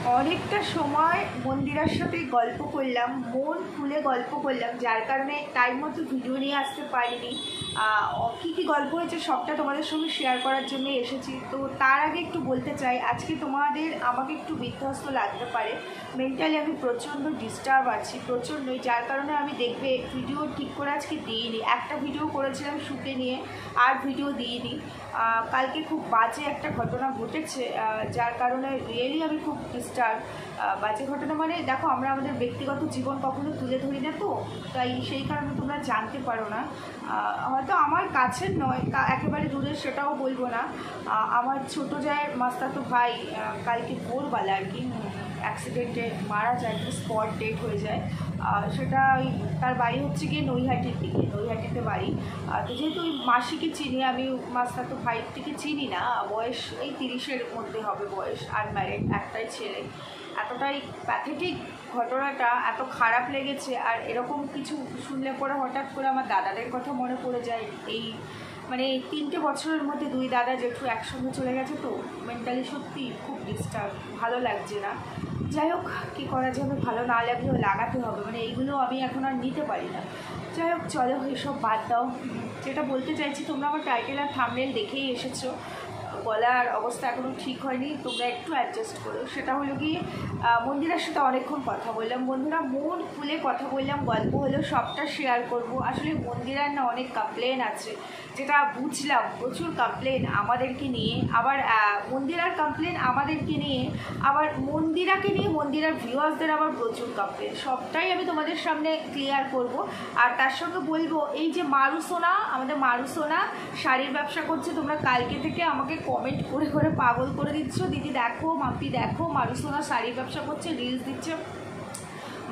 অনেকটা সময় মন্দিরার সাথে গল্প করলাম, মন খুলে গল্প করলাম, যার কারণে টাইম মতো ভিডিও নিয়ে আসতে পারিনি। কী কী গল্প হয়েছে সবটা তোমাদের সঙ্গে শেয়ার করার জন্য এসেছি। তো তার আগে একটু বলতে চাই, আজকে আমাকে একটু বিধ্বস্ত লাগতে পারে। মেন্টালি আমি প্রচণ্ড ডিস্টার্ব আছি, প্রচণ্ডই, যার কারণে আমি দেখবে ভিডিও ঠিক করে আজকে দিইনি। একটা ভিডিও করেছিলাম শ্যুটে নিয়ে, আর ভিডিও দিইনি। কালকে খুব বাজে একটা ঘটনা ঘটেছে, যার কারণে রিয়েলি আমি খুব ডিস্টার্ব। বাজে ঘটনা মানে দেখো, আমরা আমাদের ব্যক্তিগত জীবন কখনো তুলে ধরি না, তো তাই সেই কারণে তোমরা জানতে পারো না। হয়তো আমার কাছের নয়, একেবারে দূরের সেটাও বলবো না। আমার ছোটো জায়ের মাস্তাতো ভাই কালকে ভোরবেলা আর কি অ্যাক্সিডেন্টে মারা যায়, স্পট ডেট হয়ে যায়। সেটা তার বাড়ি হচ্ছে গিয়ে নৈহাটির দিকে, নৈহাটিতে বাড়ি। তো যেহেতু ওই মাসিকে চিনি, আমি মাস্তাতো ভাইটিকে চিনি না। বয়স এই 30-এর মধ্যে হবে বয়স, আনম্যারিড, একটাই ছেলে। এতটাই প্যাথেটিক ঘটনাটা, এত খারাপ লেগেছে। আর এরকম কিছু শুনলে পরে হঠাৎ করে আমার দাদাদের কথা মনে পড়ে যায়। এই 3টে বছরের মধ্যে 2 দাদা জেঠু একসঙ্গে চলে গেছে, তো মেন্টালি সত্যি খুব ডিস্টার্ব, ভালো লাগছে না। যাই হোক, কী করা যাবে, ভালো না লাগলেও লাগাতে হবে, এইগুলো আমি এখন আর নিতে পারি না। যাই হোক, চলো এইসব বাদ দাও। যেটা বলতে চাইছি, তোমরা আমার টাইটেল আর থাম্বনেল দেখেই এসেছো। গলার অবস্থা এখনও ঠিক হয়নি, তোমরা একটু অ্যাডজাস্ট করো। সেটা হলো কি, মন্দিরার সাথে অনেকক্ষণ কথা বললাম, বন্ধুরা মন খুলে কথা বললাম, গল্প হলো, সবটা শেয়ার করব। আসলে মন্দিরার না অনেক কমপ্লেন আছে, যেটা বুঝলাম, প্রচুর কমপ্লেন আমাদেরকে নিয়ে, আবার মন্দিরার কমপ্লেন আমাদেরকে নিয়ে, আবার মন্দিরাকে নিয়ে মন্দিরার ভিউয়ার্সদের আবার প্রচুর কমপ্লেন। সবটাই আমি তোমাদের সামনে ক্লিয়ার করব। আর তার সঙ্গে বলবো, এই যে মারুসোনা, আমাদের মারুসোনা শাড়ির ব্যবসা করছে। তোমরা কালকে থেকে আমাকে কমেন্ট করে করে পাগল করে দিচ্ছ, দিদি দেখো, মাম্পি দেখো, মারুসোনা শাড়ির ব্যবসা করছে, রিলস দিচ্ছে।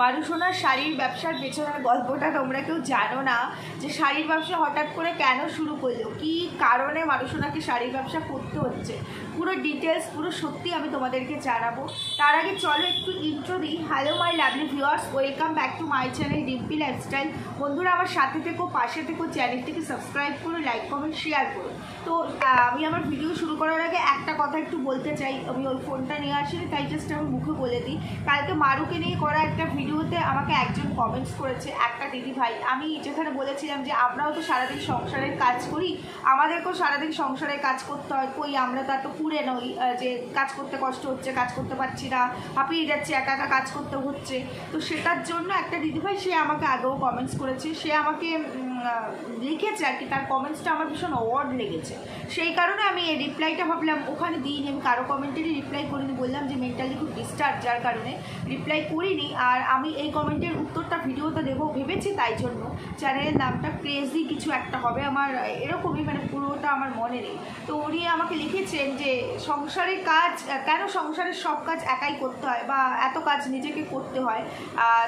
মারুসোনার শাড়ির ব্যবসার পেছনের গল্পটা তোমরা কেউ জানো না, যে শাড়ির ব্যবসা হঠাৎ করে কেন শুরু করলো, কী কারণে মারুসোনাকে শাড়ির ব্যবসা করতে হচ্ছে, পুরো ডিটেলস, পুরো সত্যি আমি তোমাদেরকে জানাবো। তার আগে চলো একটু ইন্ট্রো দিই। Hello my lovely viewers, welcome back to my channel Dimpi lifestyle. বন্ধুরা আমার সাথে থেকো, পাশে থেকো, চ্যানেলটিকে সাবস্ক্রাইব করো, লাইক কমেন্ট শেয়ার করো। তো আমি আমার ভিডিও শুরু করার আগে একটা কথা একটু বলতে চাই। আমি ওই ফোনটা নিয়ে আসিনি, তাই জাস্ট আমি মুখে বলে দিই। কালকে মারুকে নিয়ে করা একটা ভিডিওতে আমাকে একজন কমেন্টস করেছে, একটা দিদি ভাই। আমি যেখানে বলেছিলাম যে আমরাও তো সারাদিন সংসারের কাজ করি, আমাদেরকেও সারাদিন সংসারের কাজ করতে হয়, কই আমরা তো এত পুরে নই যে কাজ করতে কষ্ট হচ্ছে, কাজ করতে পারছি না, হাঁপিয়ে যাচ্ছি, একা একা কাজ করতে হচ্ছে। তো সেটার জন্য একটা দিদিভাই, সে আমাকে আগেও কমেন্টস করেছে, সে আমাকে লিখেছে আর কি, তার কমেন্টসটা আমার ভীষণ অওয়ার্ড লেগেছে। সেই কারণে আমি এই রিপ্লাইটা ভাবলাম ওখানে দিইনি, আমি কারো কমেন্টেরই রিপ্লাই করিনি, বললাম যে মেন্টালি খুব ডিস্টার্ব, যার কারণে রিপ্লাই করিনি। আর আমি এই কমেন্টের উত্তরটা ভিডিওতে দেবো ভেবেছি, তাই জন্য। চ্যানেলের নামটা ক্রেজি কিছু একটা হবে আমার, এরকমই, পুরোটা আমার মনে নেই। তো উনি আমাকে লিখেছেন যে সংসারের কাজ কেন, সংসারের সব কাজ একাই করতে হয়, বা এত কাজ নিজেকে করতে হয়,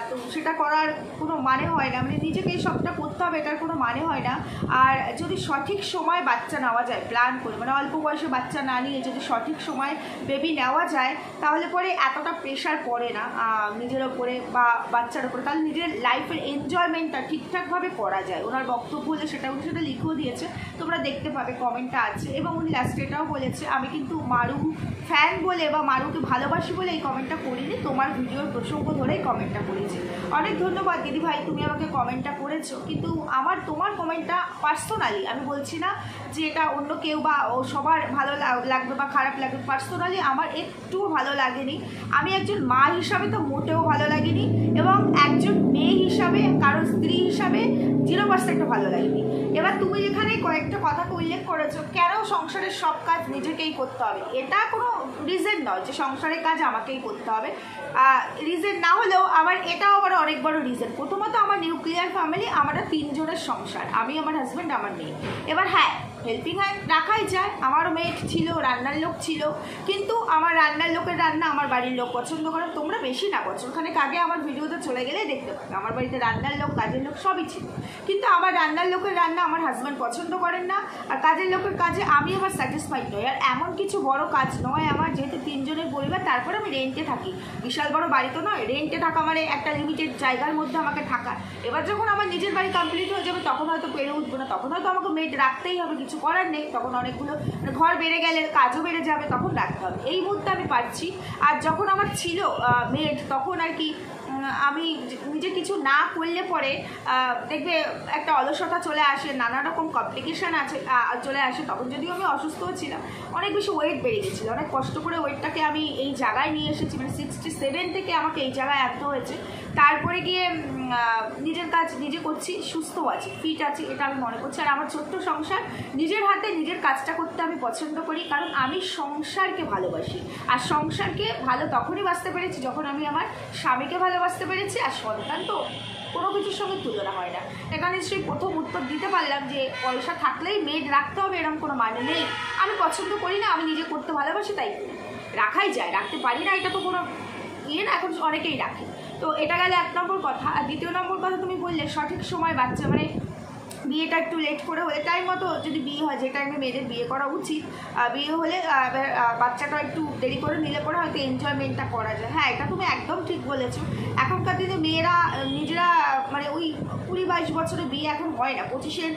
তো সেটা করার কোনো মানে হয় না, নিজেকেই সবটা করতে হবে, এটার কোনো মানে হয় না। আর যদি সঠিক সময় বাচ্চা নেওয়া যায়, প্ল্যান করে, অল্প বয়সে বাচ্চা না নিয়ে যদি সঠিক সময় বেবি নেওয়া যায়, তাহলে পরে এতটা প্রেশার পড়ে না নিজের ওপরে বা বাচ্চার ওপরে, তাহলে নিজের লাইফের এনজয়মেন্টটা ঠিকঠাকভাবে করা যায়। ওনার বক্তব্য হলে উনি সেটা লিখেও দিয়েছে, তোমরা দেখতে পাবে, কমেন্টটা আছে। এবং উনি লাস্টে এটাও বলেছে, আমি কিন্তু মারু ফ্যান বলে বা মারুকে ভালোবাসি বলে এই কমেন্টটা করিনি, তোমার ভিডিওর প্রসঙ্গ ধরেই কমেন্টটা করেছি। অনেক ধন্যবাদ দিদি ভাই, তুমি আমাকে কমেন্টটা করেছো, কিন্তু তোমার কমেন্টটা পার্সোনালি, আমি বলছি না যে এটা অন্য কেউ বা সবার ভালো লাগবে বা খারাপ লাগবে, পার্সোনালি আমার একটুও ভালো লাগেনি। আমি একজন মা হিসাবে তো মোটেও ভালো লাগেনি, এবং একজন মেয়ে হিসাবে, কারো স্ত্রী হিসাবে 0% ভালো লাগেনি। এবার তুমি যেখানে কয়েকটা কথাকে উল্লেখ করেছো, কেন সংসারের সব কাজ নিজেকেই করতে হবে, এটা কোনো রিজন নয় যে সংসারের কাজ আমাকেই করতে হবে। রিজন না হলেও এটাও আবার অনেক বড় রিজন। প্রথমত, আমার নিউক্লিয়ার ফ্যামিলি, আমরা 3 জনের সংসার, আমি, আমার হাজব্যান্ড, আমার মেয়ে। এবার হ্যাঁ, হেল্পিং হ্যান্ড রাখাই যায়, আমারও মেয়ে ছিল, রান্নার লোক ছিল, কিন্তু আমার রান্নার লোকের রান্না আমার বাড়ির লোক পছন্দ করে। তোমরা বেশি না, বছরখানেক আগে আমার ভিডিওতে চলে গেলেই দেখতে পাবে, আমার বাড়িতে রান্নার লোক, কাজের লোক সবই ছিল, কিন্তু আমার রান্নার লোকের রান্না আমার হাজব্যান্ড পছন্দ করেন না, আর কাজের লোকের কাজে আমি আবার স্যাটিসফাইড নই। আর এমন কিছু বড় কাজ নয় আমার, যেহেতু 3 জনের পরিবার, তারপরে আমি রেন্টে থাকি, বিশাল বড় বাড়ি তো নয়, রেন্টে থাকা একটা লিমিটেড জায়গার মধ্যে আমাকে থাকা। এবার যখন আমার নিজের বাড়ি কমপ্লিট হয়ে যাবে, তখন হয়তো পেরে উঠবো না, তখন হয়তো আমাকে মেড রাখতেই হবে কিছু করার নেই, তখন অনেকগুলো ঘর বেড়ে গেলে কাজও বেড়ে যাবে, তখন রাখতে হবে। এই মুহূর্তে আমি পারছি। আর যখন আমার ছিল মেড, তখন আর কি আমি নিজে কিছু না করলে পরে দেখবে একটা অলসতা চলে আসে, নানা রকম কমপ্লিকেশান আছে চলে আসে। তখন যদিও আমি অসুস্থও ছিলাম, অনেক বেশি ওয়েট বেড়ে গেছিলো, অনেক কষ্ট করে ওয়েটটাকে আমি এই জায়গায় নিয়ে এসেছি, মানে 67 থেকে আমাকে এই জায়গায় আনতে হয়েছে। তারপরে গিয়ে নিজের কাজ নিজে করছি, সুস্থ আছি, ফিট আছি, এটা আমি মনে করছি। আর আমার ছোট্ট সংসার, নিজের হাতে নিজের কাজটা করতে আমি পছন্দ করি, কারণ আমি সংসারকে ভালোবাসি। আর সংসারকে ভালো তখনই বাঁচতে পেরেছি যখন আমি আমার স্বামীকে ভালোবাসতে পেরেছি। আর সন্তান তো কোনো কিছুর সঙ্গে তুলনা হয় না। এটা নিশ্চয়ই প্রথম উত্তর দিতে পারলাম যে পয়সা থাকলেই মেড রাখতে হবে এরকম কোনো মানে নেই। আমি পছন্দ করি না, আমি নিজে করতে ভালোবাসি, তাই রাখাই যায়, রাখতে পারি না এটা তো কোনো ইয়ে না, এখন অনেকেই রাখে। তো এটা গেলে 1 নম্বর কথা। আর 2 নম্বর কথা, তুমি বললে সঠিক সময় বাচ্চা, মানে বিয়েটা একটু লেট করে হলে, টাইম মতো যদি বিয়ে হয়, যে টাইমে মেয়েদের বিয়ে করা উচিত, বিয়ে হলে বাচ্চাটা একটু দেরি করে নিলে পরে হয়তো এনজয়মেন্টটা করা যায়। হ্যাঁ, এটা তুমি একদম ঠিক বলেছো। এখনকার দিনে মেয়েরা নিজেরা মানে ওই 20-22 বছরে বিয়ে এখন হয় না, 25-এর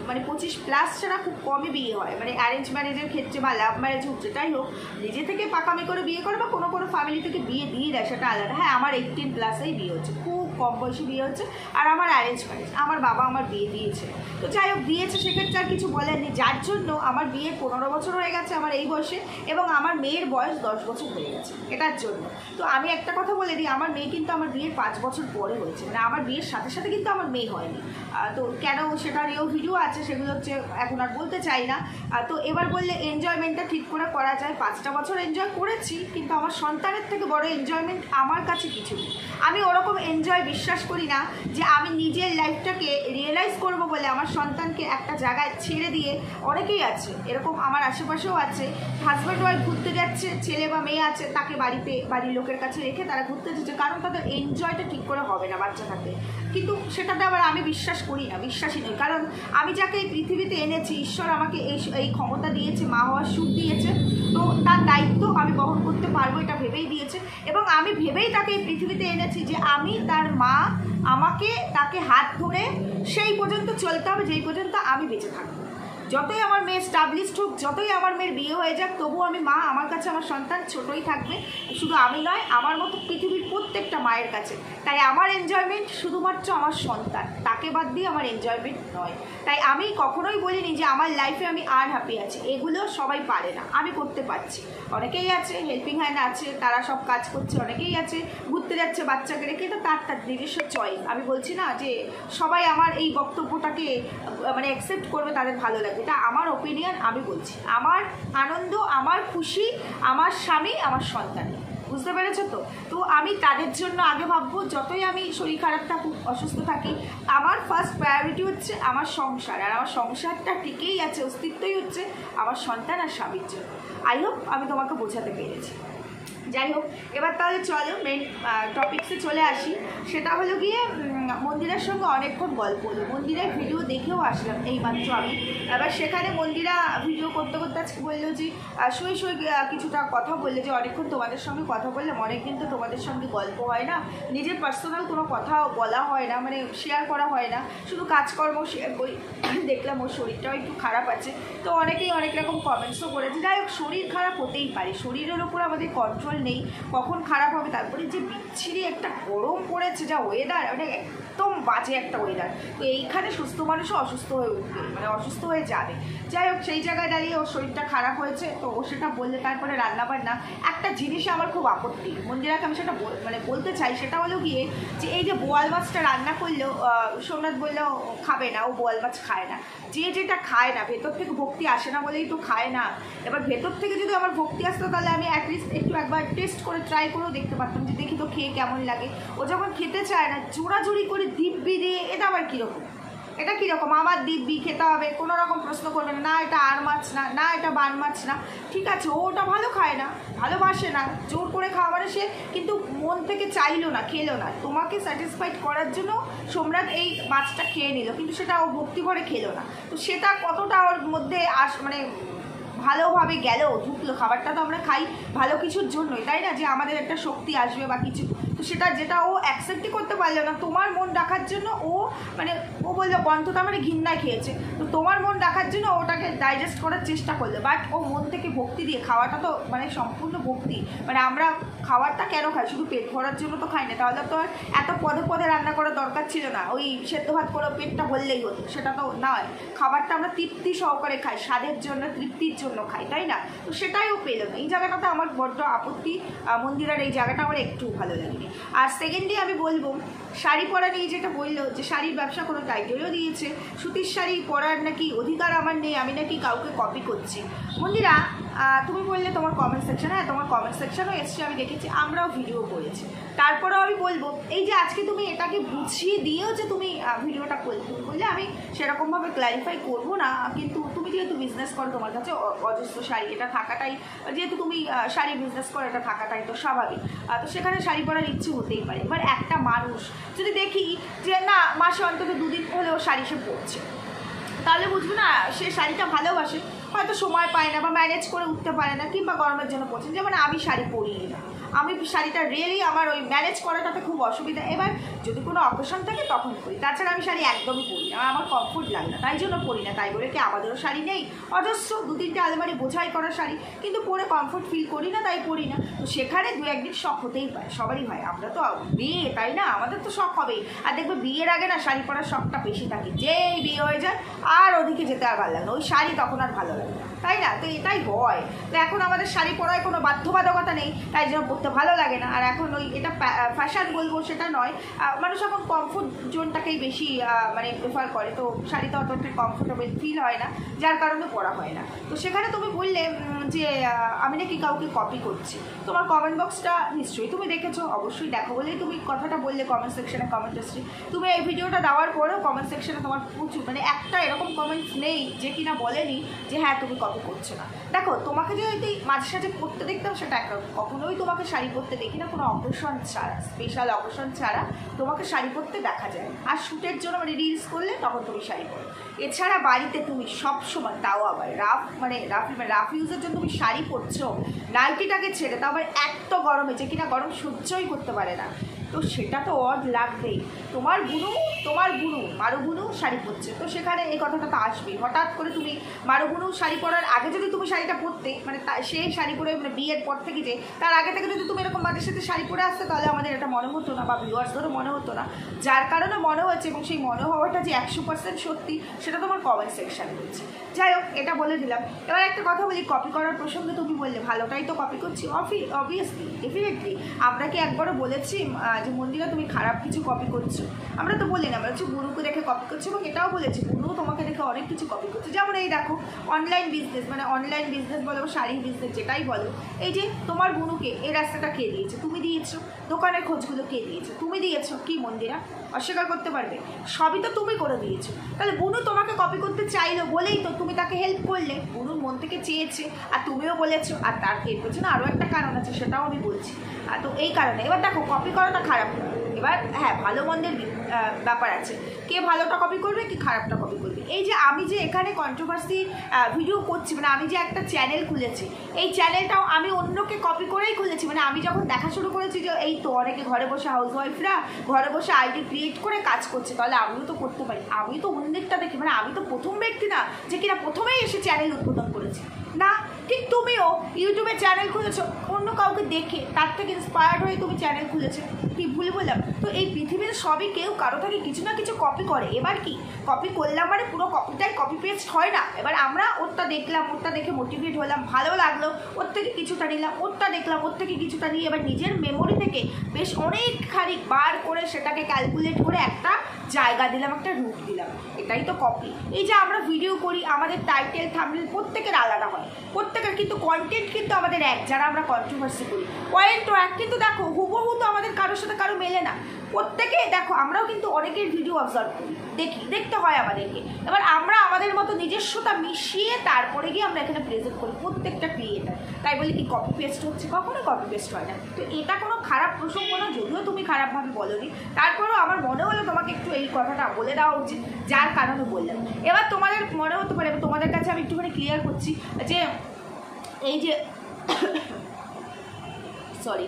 মানে 25+ ছাড়া খুব কমই বিয়ে হয়, মানে অ্যারেঞ্জ ম্যারেজের ক্ষেত্রে বা লাভ ম্যারেজ হচ্ছে। যাই হোক, নিজে থেকে পাকামি করে বিয়ে করে বা কোনো কোনো ফ্যামিলি থেকে বিয়ে দিয়ে দেয়, সেটা আলাদা। হ্যাঁ, আমার 18+এই বিয়ে হচ্ছে, খুব কম বয়সে বিয়ে হচ্ছে। আর আমার অ্যারেঞ্জ ম্যারেজ, আমার বাবা আমার বিয়ে দিয়েছে। তো যাই হোক, দিয়েছে, সেক্ষেত্রে আর কিছু বলেননি, যার জন্য আমার বিয়ে 15 বছর হয়ে গেছে আমার এই বয়সে, এবং আমার মেয়ের বয়স 10 বছর হয়ে গেছে এটার জন্য। তো আমি একটা কথা বলে দিই, আমার মেয়ে কিন্তু আমার বিয়ের 5 বছর পরে হয়েছে, মানে আমার বিয়ের সাথে সাথে কিন্তু আমার মেয়ে হয়নি। তো কেন, সেটারও ভিডিও আছে, সেগুলো হচ্ছে এখন আর বলতে চাই না। তো এবার বললে এনজয়মেন্টটা ঠিক করে করা যায়। 5টা বছর এনজয় করেছি, কিন্তু আমার সন্তানের থেকে বড় এনজয়মেন্ট আমার কাছে কিছু নেই। আমি ওরকম এনজয় বিশ্বাস করি না যে আমি নিজের লাইফটাকে রিয়েলাইজ করব বলে আমার সন্তানকে একটা জায়গায় ছেড়ে দিয়ে। অনেকেই আছে এরকম, আমার আশেপাশেও আছে, হাজব্যান্ড ওয়াইফ ঘুরতে যাচ্ছে, ছেলে বা মেয়ে আছে, তাকে বাড়িতে বাড়ির লোকের কাছে রেখে তারা ঘুরতে যাচ্ছে, কারণ তাদের এনজয়টা ঠিক করে হবে না বাচ্চা থাকে। সেটাতে আবার আমি বিশ্বাস করি না, বিশ্বাসী নই। কারণ আমি যাকে এই পৃথিবীতে এনেছি, ঈশ্বর আমাকে এই ক্ষমতা দিয়েছে, মা হওয়ার সুখ দিয়েছে, তো তার দায়িত্ব আমি বহন করতে পারবো, এটা ভেবেই দিয়েছে। এবং আমি ভেবেই তাকে এই পৃথিবীতে এনেছি যে আমি তার মা, আমাকে তাকে হাত ধরে সেই পর্যন্ত চলতে হবে যেই পর্যন্ত আমি বেঁচে থাকবো। যতই আমার মেয়ে স্টাবলিশড হোক, যতই আমার মেয়ের বিয়ে হয়ে যাক, তবুও আমি মা, আমার কাছে আমার সন্তান ছোটই থাকবে। শুধু আমি নয়, আমার মতো পৃথিবীর প্রত্যেকটা মায়ের কাছে। তাই আমার এনজয়মেন্ট শুধুমাত্র আমার সন্তান, তাকে বাদ দিয়ে আমার এনজয়মেন্ট নয়। তাই আমি কখনোই বলিনি যে আমার লাইফে আমি আনহ্যাপি আছি, এগুলো সবাই পারে না, আমি করতে পারছি। অনেকেই আছে হেল্পিং হ্যান্ড আছে, তারা সব কাজ করছে, অনেকেই আছে ঘুরতে যাচ্ছে বাচ্চাকে রেখে, তো তার নিজস্ব চয়েস। আমি বলছি না যে সবাই আমার এই বক্তব্যটাকে মানে অ্যাকসেপ্ট করবে, তাদের ভালো লাগে, এটা আমার ওপিনিয়ন। আমি বলছি আমার আনন্দ, আমার খুশি, আমার স্বামী, আমার সন্তান, বুঝতে পেরেছো তো? তো আমি তাদের জন্য আগে ভাববো। যতই আমি শরীর খারাপ থাকুক, অসুস্থ থাকি, আমার ফার্স্ট প্রায়োরিটি হচ্ছে আমার সংসার। আর আমার সংসারটা টিকেই আছে, অস্তিত্বই হচ্ছে আমার সন্তান আর স্বামীর জন্য। আই হোপ আমি তোমাকে বোঝাতে পেরেছি। যাই হোক, এবার তাহলে চলো মেন টপিক্সে চলে আসি। সেটা হলো গিয়ে মন্দিরার সঙ্গে অনেকক্ষণ গল্প হলো, মন্দিরের ভিডিও দেখেও আসলাম এইমাত্র আমি। এবার সেখানে মন্দিরা ভিডিও করতে করতে আজকে বললো যে শুয়ে শুয়ে কিছুটা কথা বললে যে অনেকক্ষণ তোমাদের সঙ্গে কথা বললাম, অনেকদিন তো তোমাদের সঙ্গে গল্প হয় না, নিজের পার্সোনাল কোনো কথা বলা হয় না, মানে শেয়ার করা হয় না, শুধু কাজকর্ম শেয়ার করি। দেখলাম ওর শরীরটাও একটু খারাপ আছে, তো অনেকেই অনেক রকম কমেন্টসও করেছে। যাই হোক, শরীর খারাপ হতেই পারে, শরীরের ওপর আমাদের কন্ট্রোল নেই, কখন খারাপ হবে। তারপরে যে বিচ্ছিরি একটা গরম পড়েছে, যা ওয়েদার, মানে একদম বাজে একটা ওয়েদার। তো এইখানে সুস্থ মানুষও অসুস্থ হয়ে উঠবে, মানে অসুস্থ হয়ে যাবে। যাই হোক, সেই জায়গায় দাঁড়িয়ে ওর শরীরটা খারাপ হয়েছে, তো ও সেটা বললে। তারপরে রান্নাবান্না একটা জিনিসে আমার খুব আপত্তি, মন্দিরাকে আমি সেটা মানে বলতে চাই। সেটা হলো গিয়ে যে এই যে বোয়াল মাছটা রান্না করলেও সোমনাথ বললেও খাবে না, ও বোয়াল মাছ খায় না। যে যেটা খায় না, ভেতর থেকে ভক্তি আসে না বলেই তো খায় না। এবার ভেতর থেকে যদি আমার ভক্তি আসতো, তাহলে আমি অ্যাটলিস্ট একটু একবার টেস্ট করে ট্রাই করেও দেখতে পারতাম, যে দেখি তো খেয়ে কেমন লাগে। ও যখন খেতে চায় না, জোড়াজুড়ি করে দিব্যি দিয়ে, এটা আবার কীরকম? এটা কীরকম? আমার দিব্যি খেতে হবে, কোনো রকম প্রশ্ন করবে না, না এটা আর মাছ না, না এটা বান মাছ না। ঠিক আছে, ও ওটা ভালো খায় না, ভালোবাসে না, জোর করে খাওয়া মানে সে কিন্তু মন থেকে চাইলো না, খেলো না। তোমাকে স্যাটিসফাইড করার জন্য সোমরাত এই মাছটা খেয়ে নিল, কিন্তু সেটা ও ভক্তি ভরে খেলো না। তো সেটা কতটা ওর মধ্যে মানে ভালোভাবে গেল, ঢুকলো। খাবারটা তো আমরা খাই ভালো কিছুর জন্যই, তাই না? যে আমাদের একটা শক্তি আসবে বা কিছু। তো সেটা যেটা ও অ্যাকসেপ্টই করতে পারলো না, তোমার মন রাখার জন্য ও মানে ও বললো গন্ধটা মানে ঘিন্নায় খেয়েছে, তো তোমার মন রাখার জন্য ওটাকে ডাইজেস্ট করার চেষ্টা করলো, বাট ও মন থেকে ভক্তি দিয়ে খাওয়াটা তো মানে সম্পূর্ণ ভক্তি, মানে আমরা খাবারটা কেন খাই, শুধু পেট ভরার জন্য তো খাই না, তাহলে তো আর এত পদে পদে রান্না করার দরকার ছিল না, ওই সেদ্ধ ভাত করে পেটটা ভরলেই হতো, সেটা তো নয়। খাবারটা আমরা তৃপ্তি সহকারে খাই, স্বাদের জন্য তৃপ্তির জন্য খাই, তাই না? তো সেটাই ও পেল না, এই জায়গাটাতে আমার বড্ড আপত্তি, মন্দিরার এই জায়গাটা আমার একটু ভালো লাগেনি। আর সেকেন্ডলি আমি বলবো শাড়ি পরা নিয়ে যেটা বললো যে শাড়ির ব্যবসা কোনো টাইটেলও দিয়েছে, সুতির শাড়ি পরার নাকি অধিকার আমার নেই, আমি নাকি কাউকে কপি করছি। মন্দিরা তুমি বললে তোমার কমেন্ট সেকশন, হ্যাঁ তোমার কমেন্ট সেকশনও এসছে, আমি দেখেছি, আমরাও ভিডিও করেছি, তারপরেও আমি বলবো এই যে আজকে তুমি এটাকে বুঝিয়ে দিয়েও যে তুমি ভিডিওটা করলে আমি সেরকমভাবে ক্ল্যারিফাই করবো না, কিন্তু তুমি যেহেতু বিজনেস করো তোমার কাছে অজস্র শাড়ি, এটা থাকাটাই, যেহেতু তুমি শাড়ি বিজনেস করো এটা থাকাটাই তো স্বাভাবিক, তো সেখানে শাড়ি পরার ইচ্ছে হতেই পারে। এবার একটা মানুষ যদি দেখি যে না মাসে অন্তত 2 দিন হলেও শাড়ি সে পরছে, তাহলে বুঝবো না সে শাড়িটা ভালোবাসে, হয়তো সময় পায় না বা ম্যানেজ করে উঠতে পারে না, কিংবা গরমের জন্য পড়ছেন, যেমন আমি শাড়ি পরিই না, আমি শাড়িটা রিয়েলি আমার ওই ম্যানেজ করাটাতে খুব অসুবিধা, এবার যদি কোনো অকেশন থাকে তখন পরি, তাছাড়া আমি শাড়ি একদমই পরি না, আমার কমফোর্ট লাগে না, তাই জন্য পরি না। তাই বলে কি আমাদেরও শাড়ি নেই, অজস্র 2-3টে আলমারি বোঝাই করা শাড়ি, কিন্তু পরে কমফোর্ট ফিল করি না, তাই পরি না। তো সেখানে 2-1 দিন শখ হতেই পারে, সবারই হয়, আমরা তো বিয়ে, তাই না, আমাদের তো শখ হবেই। আর দেখবে বিয়ের আগে না শাড়ি পরার শখটা বেশি থাকে, যেই বিয়ে হয়ে যায় আর ওদিকে যেতে আর ভালো লাগে না, ওই শাড়ি তখন আর ভালো লাগে না, তাই না? তো এটাই হয়। তো এখন আমাদের শাড়ি পরায় কোনো বাধ্যবাধকতা নেই, তাই জন্য পরতে ভালো লাগে না। আর এখন ওই এটা ফ্যাশন বলবো সেটা নয়, মানুষ এখন কমফোর্ট জোনটাকেই বেশি মানে প্রেফার করে, তো শাড়িতে অতটা কমফোর্টেবল ফিল হয় না, যার কারণে পরা হয় না। তো সেখানে তুমি বললে যে আমি নাকি কাউকে কপি করছি, তোমার কমেন্ট বক্সটা নিশ্চয়ই তুমি দেখেছো, অবশ্যই দেখো বলেই তুমি কথাটা বললে কমেন্ট সেকশনে, কমেন্ট হিস্ট্রি। তুমি এই ভিডিওটা দেওয়ার পরেও কমেন্ট সেকশনে তোমার প্রচুর, মানে একটা এরকম কমেন্টস নেই যে কিনা বলেনি যে হ্যাঁ তুমি কপি করছো না। দেখো তোমাকে যদি মাঝে সাঝে পরতে দেখতাম সেটা একরকম, কখনোই তোমাকে শাড়ি পরতে দেখি না কোনো অকেশন ছাড়া, স্পেশাল অকেশন ছাড়া তোমাকে শাড়ি পরতে দেখা যায়, আর শ্যুটের জন্য মানে রিলস করলে তখন তুমি শাড়ি পরো, এছাড়া বাড়িতে তুমি সবসময়, তাও আবার রাফ ইউজের জন্য তুমি শাড়ি পরছো, নাইটিটাকে ছেড়ে, তাও আবার এত গরমে যে কিনা গরম সহ্যই করতে পারে না, তো সেটা তো অড লাগবেই। তোমার বুনু মারু বুনু শাড়ি পরছে, তো সেখানে এই কথাটা তো আসবেই। হঠাৎ করে তুমি মারু বুনু শাড়ি পরার আগে যদি তুমি শাড়িটা পরতে, মানে সেই শাড়ি পরে মানে বিয়ের পর থেকে, যে তার আগে থেকে যদি তুমি এরকম বাদের সাথে শাড়ি পরে আসতে, তাহলে আমাদের এটা মনে হতো না, বা ভিউয়ার্সদেরও মনে হতো না, যার কারণে মনে হয়েছে, এবং সেই মনে হওয়াটা যে 100% সত্যি সেটা তোমার কমেন্ট সেকশানে বলছে। যাই হোক, এটা বলে দিলাম। এবার একটা কথা বলি, কপি করার প্রসঙ্গে তুমি বললে ভালোটাই তো কপি করছি, অবভিয়াসলি ডেফিনেটলি। আমরা কি একবারও বলেছি যে মন্দিরা তুমি খারাপ কিছু কপি করছো? আমরা তো বলি না, আমরা হচ্ছে বুনুকে দেখে কপি করছি, এবং এটাও বলেছি বুনু তোমাকে দেখে অনেক কিছু কপি করছে। যেমন এই দেখো অনলাইন বিজনেস, মানে অনলাইন বিজনেস বলো, শাড়ি বিজনেস যেটাই বলো, এই যে তোমার বুনুকে এই রাস্তাটা কে দিয়েছে? তুমি দিয়েছো। দোকানের খোঁজগুলো কে দিয়েছে? তুমি দিয়েছো। কি মন্দিরা অস্বীকার করতে পারবে? সবই তো তুমি করে দিয়েছো। তাহলে বুনু তোমাকে কপি করতে চাইলো বলেই তো তুমি তাকে হেল্প করলে, বুনুর মন থেকে চেয়েছে আর তুমিও বলেছো, আর তার এর পেছনে আরও একটা কারণ আছে, সেটাও আমি বলছি। তো এই কারণে এবার দেখো কপি করাটা খারাপ না, এবার হ্যাঁ ভালো মন্দের ব্যাপার আছে, কে ভালোটা কপি করবে কি খারাপটা কপি করবে। এই যে আমি যে এখানে কন্ট্রোভার্সি ভিডিও করছি, মানে আমি যে একটা চ্যানেল খুলেছি, এই চ্যানেলটাও আমি অন্যকে কপি করেই খুলেছি। মানে আমি যখন দেখা শুরু করেছি যে এই তো অনেকে ঘরে বসে হাউসওয়াইফরা ঘরে বসে আইডি ক্রিয়েট করে কাজ করছে, তাহলে আমিও তো করতে পারি। আমি তো অন্যেরটা দেখি, মানে আমি তো প্রথম ব্যক্তি না যে কিনা প্রথমেই এসে চ্যানেল উদ্বোধন করেছি না, ঠিক তুমিও ইউটিউবে চ্যানেল খুলেছো অন্য কাউকে দেখে, তার থেকে ইন্সপায়ার্ড হয়ে তুমি চ্যানেল খুলেছো, কি ভুল বললাম? তো এই পৃথিবীতে সবই কেউ কারো থেকে কিছু না কিছু কপি করে। এবার কি কপি করলাম মানে পুরো কপিটাই কপি পেস্ট হয় না। এবার আমরা ওরটা দেখলাম, ওরটা দেখে মোটিভেট হলাম, ভালো লাগলো, ওর থেকে কিছুটা নিলাম, ওরটা দেখলাম, ওর থেকে কিছুটা নিয়ে এবার নিজের মেমোরি থেকে বেশ অনেকখানি বার করে সেটাকে ক্যালকুলেট করে একটা জায়গা দিলাম, একটা রূপ দিলাম, এটাই তো কপি। এই যে আমরা ভিডিও করি, আমাদের টাইটেল থাম্বনেল প্রত্যেকের আলাদা হয়, প্রত্যেকের, কিন্তু কন্টেন্ট কিন্তু আমাদের এক। যারা আমরা কন্ট্রোভার্সি করি পয়েন্ট তো এক, কিন্তু দেখো হুবহু তো আমাদের কারোর সাথে কারো মেলে না। প্রত্যেকে দেখো আমরাও কিন্তু অনেকের ভিডিও অবজার্ভ করি, দেখতে হয় আমাদেরকে। এবার আমরা আমাদের মতো নিজস্বতা মিশিয়ে তারপরে গিয়ে আমরা এখানে প্রেজেন্ট করি প্রত্যেকটা ক্রিয়েটার। তাই বলি কি কপি পেস্ট হচ্ছে? কখনো কপি পেস্ট হয় না। তো এটা কোনো খারাপ প্রসঙ্গ না, যদিও তুমি খারাপভাবে বলোনি, তারপরেও আমার মনে হলো তোমাকে একটু এই কথাটা বলে দেওয়া উচিত, যার কারণে বললাম। এবার তোমাদের মনে হতে পারে, তোমাদের কাছে আমি একটুখানি ক্লিয়ার করছি যে এই যে সরি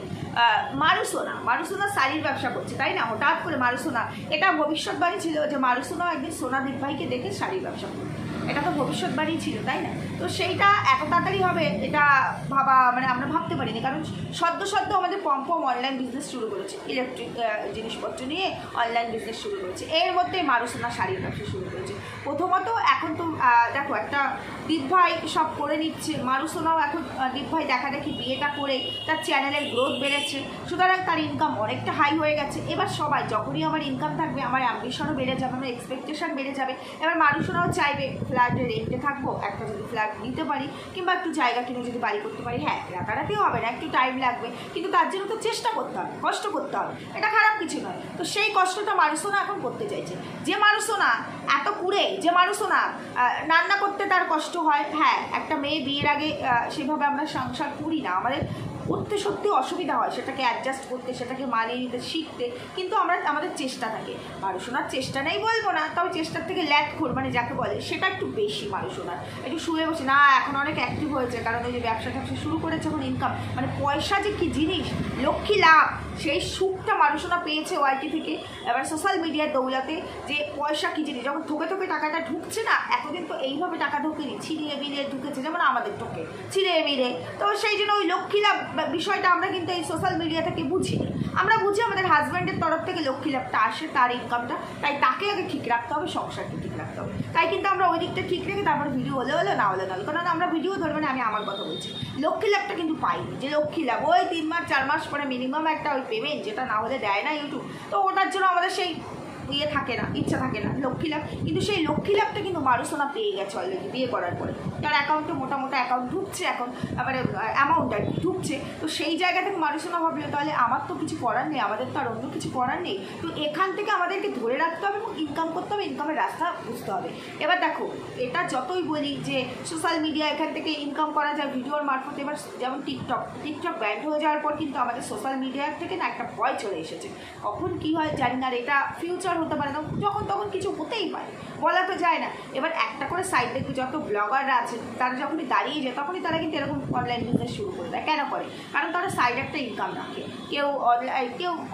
মারুসোনা শাড়ির ব্যবসা করছে, তাই না? হঠাৎ করে মারুসোনা, এটা ভবিষ্যৎবাণী ছিল যে মারুসোনা একদিন সোনাদীপ ভাইকে দেখে শাড়ির ব্যবসা করবে, এটা তো ভবিষ্যৎবাণী ছিল, তাই না? তো সেইটা এত তাড়াতাড়ি হবে এটা ভাবা মানে আমরা ভাবতে পারিনি, কারণ সদ্য আমাদের পম্পম অনলাইন বিজনেস শুরু করেছে, ইলেকট্রিক জিনিসপত্র নিয়ে অনলাইন বিজনেস শুরু করেছে, এর মধ্যে মারুসোনা শাড়ির ব্যবসা শুরু করেছে। প্রথমত এখন তো দেখো একটা দীপ ভাই সব করে নিচ্ছে, মারুসোনাও এখন দীপ ভাই দেখা দেখি বিয়েটা করে তার চ্যানেলের গ্রোথ বেড়েছে, সুতরাং তার ইনকাম অনেকটা হাই হয়ে গেছে। এবার সবাই যখনই আমার ইনকাম থাকবে আমার অ্যাম্বিশনও বেড়ে যাবে, আমার এক্সপেকটেশন বেড়ে যাবে। এবার মারুসোনাও চাইবে ফ্ল্যাটে রেন্টে থাকবো, একটা যদি ফ্ল্যাট নিতে পারি কিংবা একটু জায়গা কিনে যদি বাড়ি করতে পারি, হ্যাঁ রাতারাতিও হবে না, একটু টাইম লাগবে, কিন্তু তার জন্য তো চেষ্টা করতে হবে, কষ্ট করতে হবে, এটা খারাপ কিছু নয়। তো সেই কষ্টটা মারুসোনা এখন করতে চাইছে। যে মারুসোনা এত কুড়ে, যে মারুসোনা রান্না করতে তার কষ্ট হয়, হ্যাঁ একটা মেয়ে বিয়ের আগে সেভাবে আমরা সংসার করি না, আমাদের করতে সত্যি অসুবিধা হয় সেটাকে অ্যাডজাস্ট করতে, সেটাকে মানিয়ে নিতে শিখতে, কিন্তু আমাদের চেষ্টা থাকে। মারুসোনার চেষ্টা নেই বলবো না, তবে চেষ্টার থেকে ল্যাটখোর মানে যাকে বলে সেটা একটু বেশি মারুসোনার। একটু শুয়ে বসে না, এখন অনেক অ্যাক্টিভ হয়েছে, কারণ ওই যে ব্যবসা শুরু করেছে, এখন ইনকাম মানে পয়সা যে কী জিনিস, লক্ষ্মী লাভ, সেই সুখটা মারুসোনা পেয়েছে ওয়াইটি থেকে। এবার সোশ্যাল মিডিয়ার দৌলতে যে পয়সা কী জিনিস, যখন থোকে টাকাটা ঢুকছে না, এতদিন তো এইভাবে টাকা ঢোকেনি, ছিঁড়িয়ে বিলিয়ে ঢুকেছে, যেমন আমাদের টোকে ছিঁড়িয়ে বিলে। তো সেই জন্য ওই লক্ষ্মী লাভ বিষয়টা আমরা কিন্তু এই সোশ্যাল মিডিয়া থেকে বুঝি, আমরা বুঝি আমাদের হাজব্যান্ডের তরফ থেকে লক্ষ্মী লাভটা আসে, তার ইনকামটা, তাই তাকে আগে ঠিক রাখতে হবে, সংসারকে ঠিক রাখতে হবে। তাই কিন্তু আমরা ওই দিকটা ঠিক রেখে তারপরে ভিডিও হলে না হলে না, কারণ আমরা ভিডিও ধরবে না, আমি আমার কথা বলছি, লক্ষ্মী লাভটা কিন্তু পাইনি। যে লক্ষ্মী লাভ ওই 3 মাস 4 মাস পরে মিনিমাম একটা ওই পেমেন্ট, যেটা না হলে দেয় না ইউটিউব, তো ওটার জন্য আমাদের সেই ইয়ে থাকে না, ইচ্ছা থাকে না লক্ষ্মী লাভ। কিন্তু সেই লক্ষ্মী লাভটা কিন্তু মারুসোনা পেয়ে গেছে অলরেডি বিয়ে করার পরে, তার অ্যাকাউন্টে মোটা অ্যাকাউন্ট ঢুকছে, এখন মানে অ্যামাউন্ট আর কি ঢুকছে। তো সেই জায়গা থেকে মারুসোনা ভাবলো তাহলে আমার তো কিছু করার নেই, আমাদের তো আর অন্য কিছু করার নেই, তো এখান থেকে আমাদেরকে ধরে রাখতে হবে এবং ইনকাম করতে হবে, ইনকামের রাস্তা বুঝতে হবে। এবার দেখো এটা যতই বলি যে সোশ্যাল মিডিয়া এখান থেকে ইনকাম করা যায় ভিডিওর মারফত, এবার যেমন টিকটক ব্যান্ড হয়ে যাওয়ার পর কিন্তু আমাদের সোশ্যাল মিডিয়ার থেকে না একটা ভয় চলে এসেছে, কখন কী হয় জানি না, এটা ফিউচার হতে পারে না, যখন তখন কিছু হতেই পারে, বলা তো যায় না। এবার একটা করে সাইড দেখি যত ব্লগাররা আছে তারা যখনই দাঁড়িয়ে যায় তখনই তারা কিন্তু এরকম অনলাইন বিজনেস শুরু করে দেয়। কেন করে? কারণ তারা সাইড একটা ইনকাম রাখে, কেউ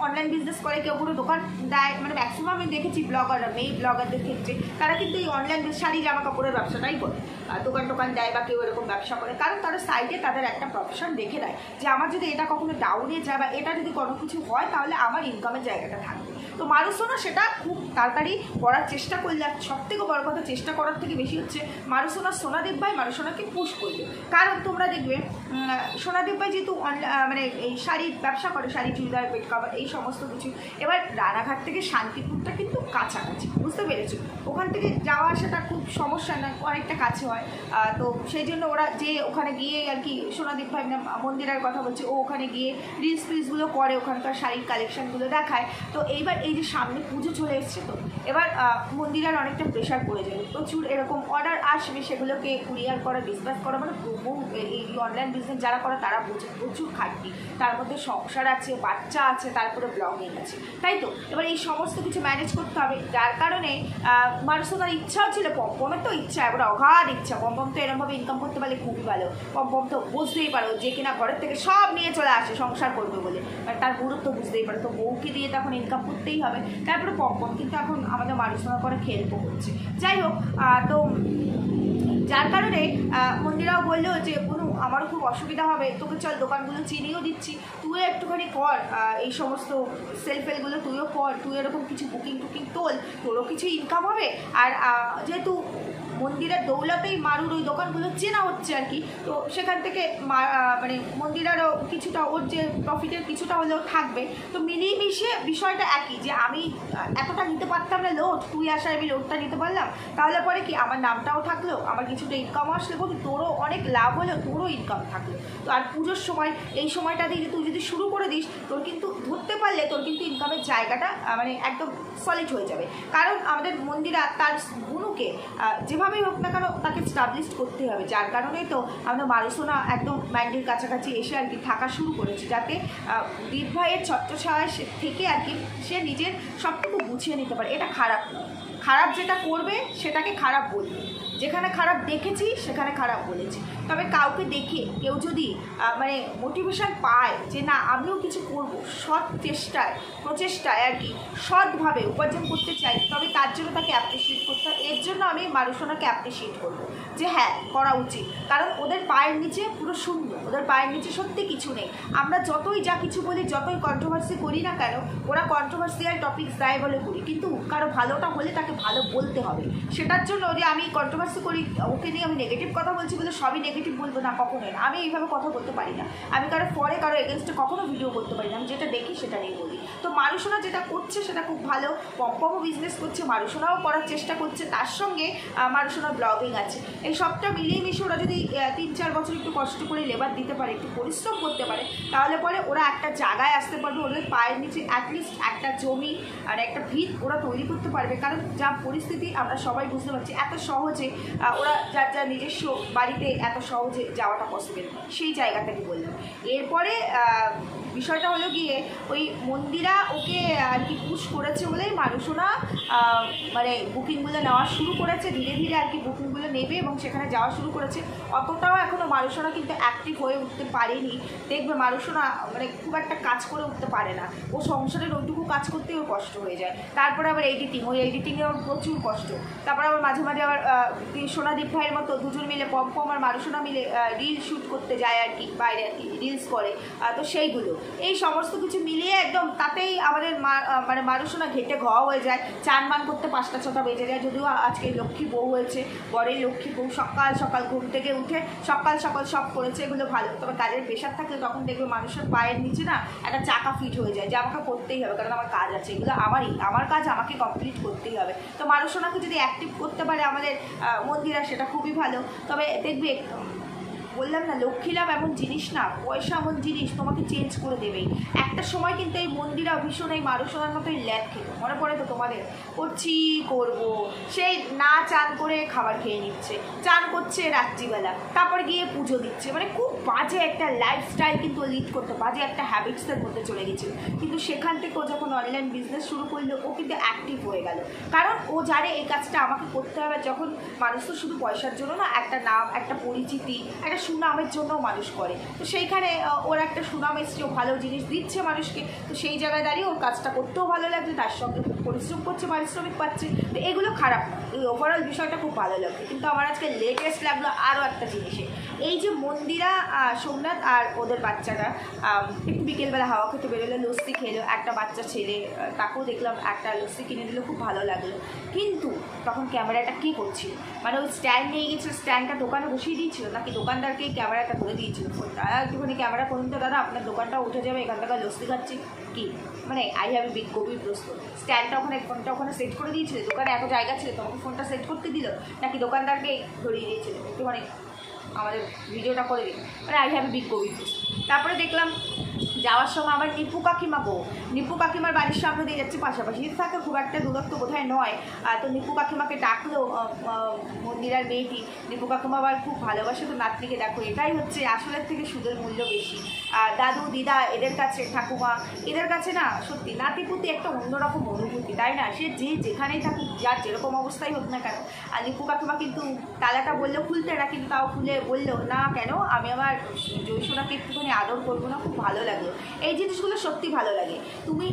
অনলাইন বিজনেস করে, কেউ পুরো দোকান দেয়, মানে ম্যাক্সিমাম আমি দেখেছি ব্লগাররা, মেয়ে ব্লগারদের ক্ষেত্রে তারা কিন্তু এই অনলাইন শাড়ি জামা কাপড়ের ব্যবসাটাই করে, দোকান দেয় বা কেউ এরকম ব্যবসা করে, কারণ তারা সাইডে তাদের একটা প্রফেশন রেখে দেয় যে আমার যদি এটা কখনো ডাউনে যায় বা এটা যদি কোনো কিছু হয় তাহলে আমার ইনকামের জায়গাটা থাকবে। তো মারুসোনা সেটা খুব তাড়াতাড়ি করার চেষ্টা করলে, আর সব থেকে বড় কথা চেষ্টা করার থেকে বেশি হচ্ছে মারুসোনার সোনাদীপ ভাই মারুসোনাকে পুশ করবে। কারণ তোমরা দেখবে সোনাদীপ ভাই যেহেতু মানে এই শাড়ির ব্যবসা করে, শাড়ি চুড়িদার বেড কাভার এই সমস্ত কিছু, এবার রানাঘাট থেকে শান্তিপুরটা কিন্তু কাছাকাছি, বুঝতে পেরেছো? ওখান থেকে যাওয়া আসাটা খুব সমস্যা না, অনেকটা কাছে হয়। তো সেই জন্য ওরা যে ওখানে গিয়ে আর কি, সোনাদীপ ভাই মন্দিরের কথা বলছে, ও ওখানে গিয়ে রিলসগুলো করে, ওখানকার শাড়ির কালেকশানগুলো দেখায়। তো এইবার এই যে সামনে পুজো চলে এসছে, তো এবার মন্দিরের অনেকটা প্রেশার পড়ে যাবে, প্রচুর এরকম অর্ডার আসবে, সেগুলোকে কুরিয়ার করা, ডিসপ্যাচ করা, মানে এই অনলাইন বিজনেস যারা করে তারা বুঝে প্রচুর খাটনি, তার মধ্যে সংসার আছে, বাচ্চা আছে, তারপরে ব্লগিং আছে, তাই তো? এবার এই সমস্ত কিছু ম্যানেজ করতে হবে, যার কারণে মারুসোনার ইচ্ছাও ছিল, পম্পমের তো ইচ্ছা, এবার অগাধ ইচ্ছা, পম্পম তো এরকমভাবে ইনকাম করতে পারলে খুবই ভালো। পম্পম তো বুঝতেই পারো যে কিনা ঘরের থেকে সব নিয়ে চলে আসে সংসার করবে বলে, তার গুরুত্ব বুঝতেই পারে, তো বউকে দিয়ে তখন ইনকাম করতেই হবে। তারপরে পম্পম কিন্তু এখন আমাদের মারুসোনা করে খেলবো হচ্ছে, যাই হোক। তো যার কারণে মন্দিরাও বললো যে কোনো আমারও খুব অসুবিধা হবে, তোকে চল দোকানগুলো চিনিয়েও দিচ্ছি, তুইও একটুখানি কর, এই সমস্ত সেলফেলগুলো তুইও কর, তুই এরকম কিছু বুকিং তোল, তোরও কিছু ইনকাম হবে। আর যেহেতু মন্দিরের দৌলতেই মারুর ওই দোকানগুলো চেনা হচ্ছে আর কি, তো সেখান থেকে মানে মন্দিরেরও কিছুটা ওর যে প্রফিটের কিছুটা হলেও থাকবে। তো মিলিয়ে মিশিয়ে বিষয়টা একই, যে আমি এতটা নিতে পারতাম না লোড, তুই আসার আমি লোডটা নিতে পারলাম, তাহলে পরে কি আমার নামটাও থাকলো, আমার কিছুটা ইনকাম আসলে, বলি তোরও অনেক লাভ হলো, তোরও ইনকাম থাকলো। তো আর পুজোর সময় এই সময়টা দিয়ে তুই যদি শুরু করে দিস, তোর কিন্তু ধরতে পারলে তোর কিন্তু ইনকামের জায়গাটা মানে একদম সলিড হয়ে যাবে। কারণ আমাদের মন্দিরা তার গুণকে যেভাবেই হোক না কেন তাকে স্টাবলিশ করতে হবে, যার কারণেই তো আমাদের মারুসোনা একদম ম্যান্ডির কাছাকাছি এসে আর কি থাকা শুরু করেছে, যাতে দীপ ভাইয়ের ছত্রছায়া থেকে আর কি সে নিজের সবটুকু গুছিয়ে নিতে পারে। এটা খারাপ নয়, খারাপ যেটা করবে সেটাকে খারাপ বলবে, যেখানে খারাপ দেখেছি সেখানে খারাপ বলেছি। তবে কাউকে দেখে কেউ যদি মানে মোটিভেশন পায় যে না আমিও কিছু করব, সৎ প্রচেষ্টায় আর কি, সৎভাবে উপার্জন করতে চাই, তবে তার জন্য তাকে অ্যাপ্রিসিয়েট করতে হয়। এর জন্য আমি মারুসোনাকে অ্যাপ্রিসিয়েট করবো যে হ্যাঁ করা উচিত, কারণ ওদের পায়ের নিচে পুরো শূন্য, ওদের পায়ের নিচে সত্যি কিছু নেই। আমরা যতই যা কিছু বলি, যতই কন্ট্রোভার্সি করি না কেন, ওরা কন্ট্রোভার্সিয়াল টপিকস দেয় বলে করি, কিন্তু কারো ভালোটা হলে তাকে ভালো বলতে হবে। সেটার জন্য যে আমি কন্ট্রোভার্সি করি, ওকে নিয়ে আমি নেগেটিভ কথা বলছি বলে সবই নেগেটিভ বলবো না, কখনোই না। আমি এইভাবে কথা বলতে পারি না, আমি কারো ফরে কারো এগেনস্টে কখনো ভিডিও করতে পারি না। আমি যেটা দেখি সেটা নিয়ে বলি। তো মারুসোনা যেটা করছে সেটা খুব ভালো, পম্পমও বিজনেস করছে, মারুসোনাও করার চেষ্টা করছে, তার সঙ্গে মারুসোনার ব্লগিং আছে। এই সবটা মিলিয়ে মিশে ওরা যদি 3-4 বছর একটু কষ্ট করে লেবার দিতে পারে, একটু পরিশ্রম করতে পারে, তাহলে পরে ওরা একটা জায়গায় আসতে পারবে। ওদের পায়ের নিচে অ্যাটলিস্ট একটা জমি আর একটা ভিত ওরা তৈরি করতে পারবে। কারণ যা পরিস্থিতি আমরা সবাই বুঝতে পারছি, এত সহজে ওরা যার যার নিজস্ব বাড়িতে এত সহজে যাওয়াটা পসিবল, সেই জায়গাটাকে বললাম। এরপরে বিষয়টা হলো গিয়ে ওই মন্দিরা ওকে আর কি পুশ করেছে বলেই মারুসোনা মানে বুকিংগুলো নেওয়া শুরু করেছে, ধীরে ধীরে আর কি বুকিংগুলো নেবে এবং সেখানে যাওয়া শুরু করেছে। অতটাও এখনও মারুসোনা কিন্তু অ্যাক্টিভ হয়ে উঠতে পারেনি। দেখবে মারুসোনা মানে খুব একটা কাজ করে উঠতে পারে না, ও সংসারের ওইটুকু কাজ করতেই ওর কষ্ট হয়ে যায়। তারপরে আবার ওই এডিটিংয়ে ওর প্রচুর কষ্ট। তারপর আবার মাঝে মাঝে আবার সোনাদীপ ভাইয়ের মতো দুজন মিলে পম্পম আর মারুসোনা মিলে রিল শ্যুট করতে যায় আর কি, বাইরে আর কি রিলস করে। তো সেইগুলো এই সমস্ত কিছু মিলিয়ে একদম তাতেই আমাদের মানে মারুসোনা ঘেটে ঘোয়া হয়ে যায়। চান মান করতে 5টা-6টা বেজে যায়। যদিও আজকে লক্ষ্মী বউ হয়েছে, বরের লক্ষ্মী বউ, সকাল সকাল ঘুম থেকে উঠে সকাল সকাল সব করেছে, এগুলো ভালো। তবে কাজের প্রেশার থাকলে তখন দেখবে মানুষের পায়ের নিচে না একটা চাকা ফিট হয়ে যায় যে আমাকে করতেই হবে, কারণ আমার কাজ আছে, এগুলো আমার কাজ আমাকে কমপ্লিট করতেই হবে। তো মারুসোনাকে যদি অ্যাক্টিভ করতে পারে আমাদের মন্দিরা, সেটা খুবই ভালো। তবে দেখবে বললাম না, লক্ষ্মী লাভ এমন জিনিস না, পয়সা এমন জিনিস তোমাকে চেঞ্জ করে দেবেই। একটা সময় কিন্তু এই মন্দিরা ভীষণ এই মারুসোনার মতোই ল্যাদ খেত, মনে পড়ে তো তোমাদের? করবো সেই না চান করে খাবার খেয়ে নিচ্ছে, চান করছে রাত্রিবেলা, তারপর গিয়ে পুজো দিচ্ছে, মানে খুব বাজে একটা লাইফস্টাইল কিন্তু লিড করতে, বাজে একটা হ্যাবিটসের মধ্যে চলে গেছিল। কিন্তু সেখান থেকে ও যখন অনলাইন বিজনেস শুরু করলো, ও কিন্তু অ্যাক্টিভ হয়ে গেল, কারণ ও জানে এই কাজটা আমাকে করতে হবে। যখন মানুষ তো শুধু পয়সার জন্য না, একটা নাম, একটা পরিচিতি, একটা সুনামের জন্য মানুষ করে, তো সেইখানে ওর একটা সুনাম এসছে, ও ভালো জিনিস দিচ্ছে মানুষকে, তো সেই জায়গায় দাঁড়িয়ে ওর কাজটা করতেও ভালো লাগছে, তার সঙ্গে পরিশ্রম করছে, পারিশ্রমিক পাচ্ছে। তো এগুলো খারাপ না, এই ওভারঅল বিষয়টা খুব ভালো লাগছে। কিন্তু আমার আজকে লেটেস্ট লাগলো আরও একটা জিনিসে, এই যে মন্দিরা, সোমনাথ আর ওদের বাচ্চাটা একটু বিকেলবেলা হাওয়া খেতে বেরোলো, লস্যি খেলো, একটা বাচ্চা ছেলে, তাকেও দেখলাম একটা লস্যি কিনে দিল, খুব ভালো লাগলো। কিন্তু তখন ক্যামেরাটা কী করছিল, মানে ওই স্ট্যান্ড নিয়ে গেছিলো, স্ট্যান্ডটা দোকানে বসিয়ে দিয়েছিল নাকি দোকানদারকে ক্যামেরাটা করে দিয়েছিল ফোনটা, একটুখানি ক্যামেরা করুন তো দাদা, আপনার দোকানটা উঠে যাবে, এখান থেকে লস্যি খাচ্ছি কি, মানে আই হ্যাভ এ বিগ গভীর প্রশ্ন। স্ট্যান্ডটা ফোনটা ওখানে সেট করে দিয়েছিল, দোকানে এত জায়গা ছিল, তোমাকে ফোনটা সেট করতে দিল নাকি দোকানদারকে ধরিয়ে দিয়েছিল, একটুখানি আমাদের ভিডিওটা করে দিই, মানে আই হ্যাভ এ বিগ গভীর প্রশ্ন। তারপরে দেখলাম যাওয়ার সময় আমার নিপু কাকিমার বাড়ির সামনে দিয়ে যাচ্ছে, পাশাপাশি থাকে, খুব একটা দূরত্ব বোধহয় নয়। তো নিপু কাকিমাকে ডাকলো মন্দিরার মেয়েটি, নিপু কাকিমা আবার খুব ভালোবাসে তো নাতনিকে। দেখো এটাই হচ্ছে আসলের থেকে সুদের মূল্য বেশি। দাদু দিদা এদের কাছে, ঠাকুমা এদের কাছে না সত্যি নাতিপুতি একটা অন্যরকম অনুভূতি, তাই না? সে যে যেখানেই থাকুক, যার যেরকম অবস্থায় হোক না কেন। আর নিপু কাকিমা কিন্তু তালাটা বললো খুলতে না, কিন্তু তাও খুলে বললো না কেন, আমি আমার জৈশোনাকে একটুখানি আদর করবো না, খুব ভালো লাগলো। এই জিনিসগুলো সত্যি ভালো লাগে। তুমি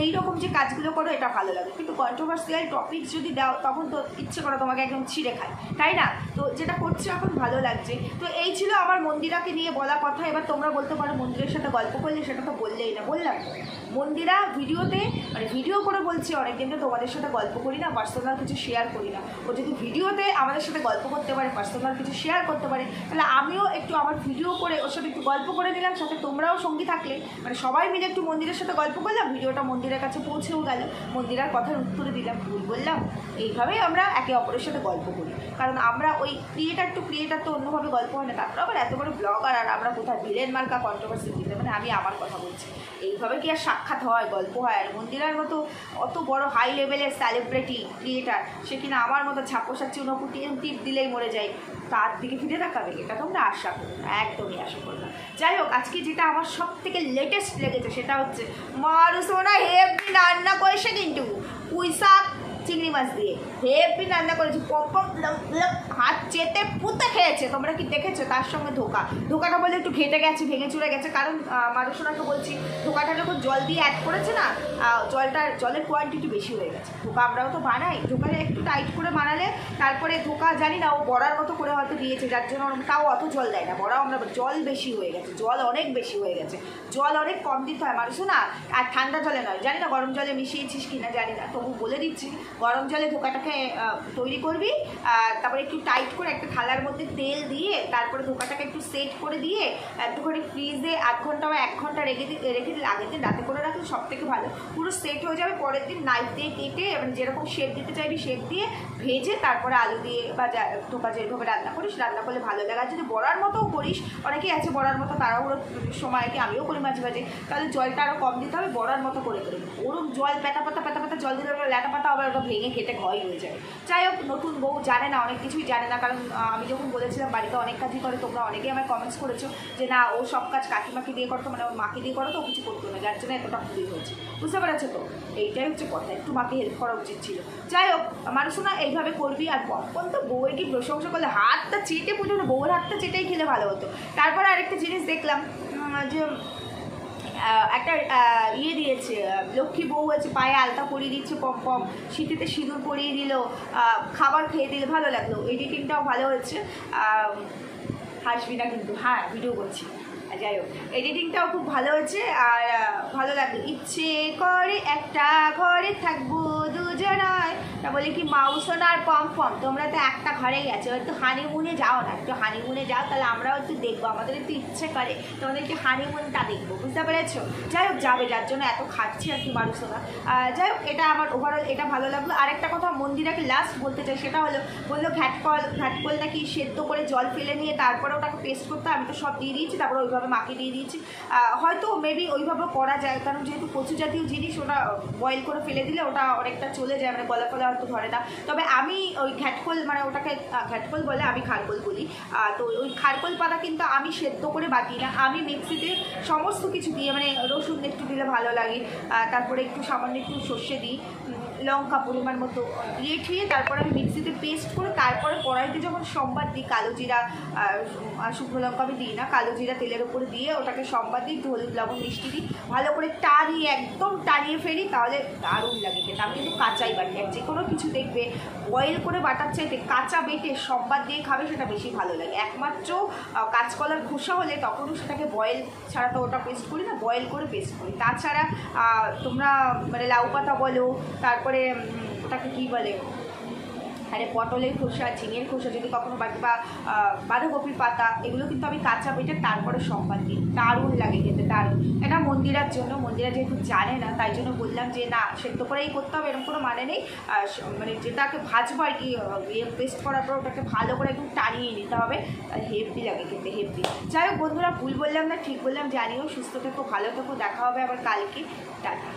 এই রকম যে কাজগুলো করো, এটা ভালো লাগে। কিন্তু কন্ট্রোভার্সিয়াল টপিক যদি দাও, তখন তো ইচ্ছে করো তোমাকে একদম ছিঁড়ে খায়, তাই না? তো যেটা করছে এখন ভালো লাগছে। তো এই ছিল আমার মন্দিরাকে নিয়ে বলা কথা। এবার তোমরা বলতে পারো মন্দিরের সাথে গল্প করলে, সেটা তো বললেই না। বললাম মন্দিরা ভিডিওতে, মানে ভিডিও করে বলছি অনেকদিন তো তোমাদের সাথে গল্প করি না, পার্সোনাল কিছু শেয়ার করি না। ও যদি ভিডিওতে আমাদের সাথে গল্প করতে পারে, পার্সোনাল কিছু শেয়ার করতে পারে, তাহলে আমিও একটু আমার ভিডিও করে ওর সাথে একটু গল্প করে নিলাম, সাথে তোমরাও সঙ্গী থাকলে, মানে সবাই মিলে একটু মন্দিরের সাথে গল্প করলাম, ভিডিওটা মন্দিরের কাছে পৌঁছেও গেল, মন্দিরার কথার উত্তরে দিলাম, ভুল বললাম। এইভাবেই আমরা একে অপরের সাথে গল্প করি, কারণ আমরা ওই ক্রিয়েটার টু ক্রিয়েটার তো অন্যভাবে গল্প হয় না। তারপর আবার এত বড় ব্লগার, আর আমরা কোথায় ভিলেন মার্কা কন্ট্রোভার্সি দিতে, মানে আমি আমার কথা বলছি, এইভাবে কি আর সাক্ষাৎ হয়, গল্প হয়? আর মন্দিরার মতো অত বড় হাই লেভেলের সেলিব্রিটি ক্রিয়েটার, সে কিনা আমার মতো ছাপোষা চুনোপুটি টিপ দিলেই মরে যায়, তার দিকে ফিরে তাকাবে? এটা তোমরা আশা করো না, একদমই আশা করো না। যাই হোক, আজকে যেটা আমার সব থেকে লেটেস্ট লেগেছে সেটা হচ্ছে মারুসোনা হেভি রান্না করেছে, কিন্তু পুঁই শাক চিংড়ি মাছ দিয়ে হেভি রান্না করেছি, পম পম হাত চেটে পুঁতে খেয়েছে। তোমরা কি দেখেছো? তার সঙ্গে ধোকাটা বলে একটু ঘেটে গেছে, ভেঙে চুরে গেছে, কারণ মারুসোনাকে বলছি ধোকাটা যখন জল দিয়ে অ্যাড করেছে না, জলের কোয়ান্টিটি বেশি হয়ে গেছে। ধোকা আমরাও তো বানাই, ধোকাটা একটু টাইট করে বানালে তারপরে ধোকা জানি না ও বড়ার মতো করে হয়তো দিয়েছে, যার জন্য তাও অত জল দেয় না। বড়াও আমরা জল বেশি হয়ে গেছে, জল অনেক বেশি হয়ে গেছে, জল অনেক কম দিতে হয় মারুসোনা। আর ঠান্ডা জলে নয়, জানি না গরম জলে মিশিয়েছিস কি না জানি না, তবু বলে দিচ্ছি গরম জলে ধোকাটাকে তৈরি করবি। তারপরে একটু টাইট করে একটা থালার মধ্যে তেল দিয়ে তারপরে ধোকাটাকে একটু সেট করে দিয়ে একটুখানি ফ্রিজে 1 ঘন্টা বা 1 ঘন্টা রেখে দিলে, আগের দিন রাতে করে রাখলে সব থেকে ভালো, পুরো সেট হয়ে যাবে। পরের দিন নাইফ দিয়ে কেটে মানে যেরকম শেপ দিতে চাইবি শেপ দিয়ে ভেজে তারপরে আলু দিয়ে বা ধোকা যেভাবে রান্না করিস রান্না করলে ভালো লাগে। আর যদি বড়ার মতোও করিস, অনেকেই আছে বড়ার মতো, তারাও সময় কি আমিও করি মাঝে মাঝে, তাহলে জলটা আরও কম দিতে হবে, বড়ার মতো করে ওরম জল পেটা পাতা জল দিলে ল্যাটা পাতা আবার ওটা ভেঙে কেটে ঘয় হয়ে যায়। যাই হোক, নতুন বউ জানে না, অনেক কিছুই জানে না, কারণ আমি যখন বলেছিলাম বাড়িতে অনেক কাজই করে, তোমরা অনেকেই আমার কমেন্টস করেছো যে না ও সব কাজ কাকিমাকে দিয়ে করতো, মানে ওর মাকে দিয়ে করো তো ও কিছু করতো না, যার জন্য এতটা ভুল হয়েছে। বুঝতে পেরেছো তো? এইটাই হচ্ছে কথা, একটু মাকে হেল্প করা উচিত ছিল। যাই হোক মারুসোনা এইভাবে করবি। আর পপকর্ন তো বউয়ের কি প্রশংসা করলে, হাতটা চেটে পুজো না, বউয়ের হাতটা চেটেই খেলে ভালো হতো। তারপরে আরেকটা জিনিস দেখলাম যে একটা ইয়ে দিয়েছে, লক্ষ্মী বউ আছে, পায়ে আলতা পরিয়ে দিচ্ছে, পম শীতেতে সিঁদুর পরিয়ে দিল, খাবার খেয়ে দিলে, ভালো লাগলো। এডিটিংটাও ভালো হয়েছে, হাসবি না কিন্তু, হ্যাঁ ভিডিও করছি। যাই হোক, এডিটিংটাও খুব ভালো হয়েছে আর ভালো লাগলো। ইচ্ছে করে একটা ঘরে থাকবো দুজনায়, তা বলে কি মাউসোনা আর পম তোমরা তো একটা ঘরে গেছো, একটু হানিমুনে যাও না, একটু হানিমুনে যাও, তাহলে আমরাও একটু দেখবো, আমাদের একটু ইচ্ছে করে তোমাদেরকে হানিমুনটা দেখবো, বুঝতে পেরেছো? যাই হোক, যাবে, যার জন্য এত খাচ্ছি আর কি মারুসোনা। যাই হোক, এটা আমার ওভারঅল এটা ভালো লাগলো। আরেকটা কথা মন্দিরাকে লাস্ট বলতে চাই, সেটা হলো বললো ঘাটকল নাকি সেদ্ধ করে জল ফেলে নিয়ে তারপরে ওটাকে পেস্ট করতে, আমি তো সব দিয়ে দিয়েছি, তারপরে ওইভাবে মাকে দিয়ে দিয়েছি। হয়তো মেবি ওইভাবে করা যায়, কারণ যেহেতু কচু জাতীয় জিনিস, ওটা বয়েল করে ফেলে দিলে ওটা অনেকটা চলে যায়, মানে গলা ফলা হয়তো ধরে না। তবে আমি ওই ঘাটকল, মানে ওটাকে ঘাটকল বলে, আমি খারকোল বলি, তো ওই খারকোল পাতা কিন্তু আমি সেদ্ধ করে বাটি না, আমি মিক্সিতে সমস্ত কিছু দিয়ে, মানে রসুন একটু দিলে ভালো লাগে, তারপরে একটু সামান্য একটু সর্ষে দিই, লঙ্কা পরিমাণ মতো দিয়ে ঠিয়ে তারপরে আমি মিক্সিতে পেস্ট করে তারপরে কড়াইতে যখন সম্বাদ দিই, কালো জিরা শুকনো লঙ্কা আমি দিই না, কালো জিরা তেলের উপরে দিয়ে ওটাকে সম্বাদ দিই, হলুদ লবণ মিষ্টি দিই, ভালো করে টানিয়ে একদম টানিয়ে ফেলি, তাহলে দারুণ লাগে খেতে। আমি কিন্তু কাঁচাই বাটি, আর যে কোনো কিছু দেখবে বয়েল করে বাটার চাইতে কাঁচা বেটে সম্বাদ দিয়ে খাবে, সেটা বেশি ভালো লাগে। একমাত্র কাঁচকলার খোসা হলে তখনও সেটাকে বয়েল ছাড়া তো ওটা পেস্ট করি না, বয়েল করে পেস্ট করি। তাছাড়া তোমরা মানে লাউ পাতা বলো, তারপরে ওটাকে কী বলে, আরে পটলের খোসা, ঝিঙের খোসা যদি কখনো বাটি, বা বাঁধাকপির পাতা, এগুলো কিন্তু আমি কাঁচা বেটে তারপরে সম্বাদ দিই, দারুণ লাগে খেতে, দারুণ। এটা মন্দিরার জন্য, মন্দিরা যেহেতু জানে না তাই জন্য বললাম যে না সেদ্ধ করেই করতে হবে, এরকম কোনো মানে নেই। মানে যেটাকে ভাজবো আর কি, পেস্ট করার পর ওটাকে ভালো করে একটু টানিয়ে নিতে হবে, হেভি লাগে খেতে, হেভি। যাই হোক বন্ধুরা, ভুল বললাম না ঠিক বললাম জানিও। সুস্থ থেকো, ভালো থেকো, দেখা হবে আবার কালকে, টাটা।